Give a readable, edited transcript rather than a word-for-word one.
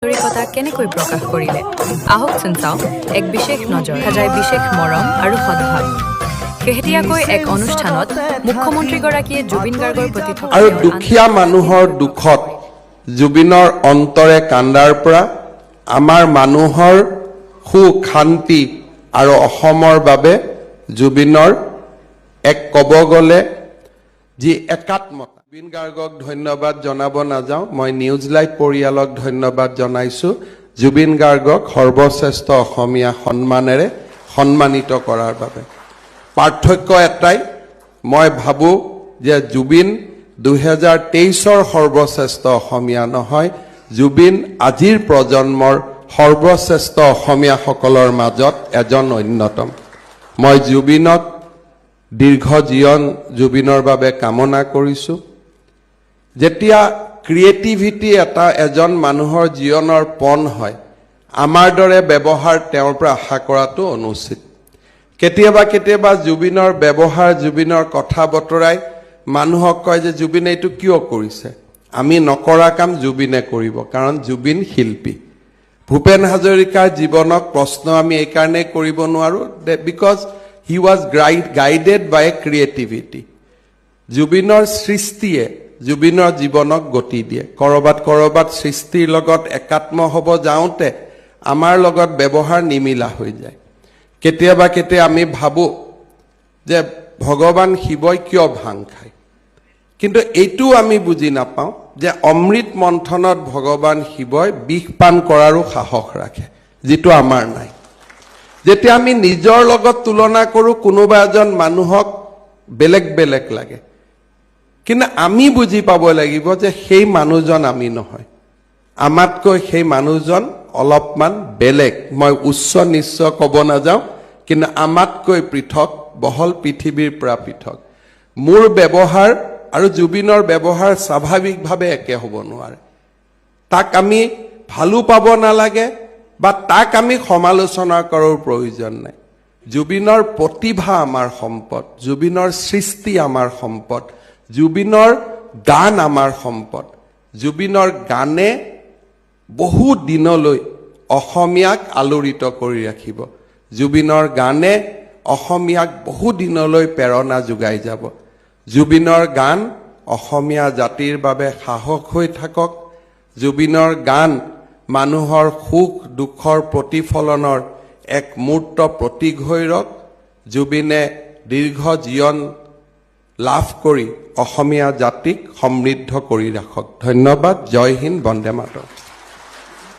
আন্তৰিকতা কেনেকৈ প্ৰকাশ কৰিলে আহকচোন চাওঁ এক বিশেষ নজৰ সজায় বিশেষ মৰম আৰু সদ্ভাৱ শেহতীয়াকৈ এক অনুষ্ঠানত মুখ্যমন্ত্ৰীগৰাকীয়ে জুবিন গাৰ্গৰ প্ৰতি থকা আৰু দুখীয়া মানুহৰ দুখত জুবিনৰ অন্তৰে কান্দাৰ পৰা আমাৰ মানুহৰ সুখ শান্তি আৰু অসমৰ বাবে জুবিনৰ এক ক'ব গ'লে যি একাত্মতা জুবিন গাৰ্গক ধন্যবাদ জনাব নাযাওঁ মই নিউজ লাইভ পৰিয়ালক ধন্যবাদ জনাইছো জুবিন গাৰ্গক সৰ্বশ্ৰেষ্ঠ অসমীয়া সন্মানেৰে সন্মানিত কৰাৰ বাবে পাৰ্থক্য এটাই মই ভাবো যে জুবিন 2023ৰ সৰ্বশ্ৰেষ্ঠ অসমীয়া নহয় জুবিন আজিৰ প্ৰজন্মৰ সৰ্বশ্ৰেষ্ঠ অসমীয়াসকলৰ মাজত এজন অন্যতম মই জুবিনক দীৰ্ঘ জীৱন জুবিনৰ বাবে কামনা কৰিছো যেতিয়া ক্ৰিয়েটিভিটি এটা এজন মানুহৰ জীৱনৰ পণ হয় আমাৰ দৰে ব্যৱহাৰ তেওঁৰ পৰা আশা কৰাটো অনুচিত কেতিয়াবা জুবিনৰ ব্যৱহাৰ জুবিনৰ কথা বতৰাই মানুহক কয় যে জুবিনে এইটো কিয় কৰিছে আমি নকৰা কাম জুবিনে কৰিব কাৰণ জুবিন শিল্পী ভূপেন হাজৰিকাৰ জীৱনক প্ৰশ্ন আমি এই কাৰণে কৰিব নোৱাৰো because he was guided by creativity জুবিনৰ সৃষ্টিয়ে জুবিনৰ জীৱনক গতি দিয়ে কৰবাত সৃষ্টিৰ লগত একাত্ম হ'ব যাওঁতে আমাৰ লগত ব্যৱহাৰ নিমিলা হৈ যায় কেতিয়াবা আমি ভাবো যে ভগৱান শিৱই কিয় ভাং খায় কিন্তু এইটো আমি বুজি নাপাওঁ যে অমৃত মন্থনত ভগৱান শিৱই বিষ পান কৰাৰো সাহস ৰাখে যেটো আমাৰ নাই যেতিয়া আমি নিজৰ লগত তুলনা কৰো কোনোবা এজন মানুহক বেলেগ লাগে কিন্তু আমি বুজি পাব লাগিব যে সেই মানুহজন আমি নহয় আমাতকৈ সেই মানুহজন অলপমান বেলেগ মই উচ্চ নিশ্চ ক'ব নাযাওঁ কিন্তু আমাতকৈ পৃথক বহল পৃথিৱীৰ পৰা পৃথক মোৰ ব্যৱহাৰ আৰু জুবিনৰ ব্যৱহাৰ স্বাভাৱিকভাৱে একে হ'ব নোৱাৰে তাক আমি ভালো পাব নালাগে বা তাক আমি সমালোচনা কৰাৰ প্ৰয়োজন নাই জুবিনৰ প্ৰতিভা আমাৰ সম্পদ জুবিনৰ সৃষ্টি আমাৰ সম্পদ জুবিনৰ গান আমাৰ সম্পদ জুবিনৰ গানে বহু দিনলৈ অসমীয়াক আলোড়িত কৰি ৰাখিব জুবিনৰ গানে অসমীয়াক বহু দিনলৈ প্ৰেৰণা যোগাই যাব জুবিনৰ গান অসমীয়া জাতিৰ বাবে সাহস হৈ থাকক জুবিনৰ গান মানুহৰ সুখ দুখৰ প্ৰতিফলনৰ এক মূৰ্ত প্ৰতীক হৈ ৰক জুবিনে দীৰ্ঘ জীৱন লাভ কৰি অসমীয়া জাতিক সমৃদ্ধ কৰি ৰাখক ধন্যবাদ জয় হিন্দ বন্দে মাতৰম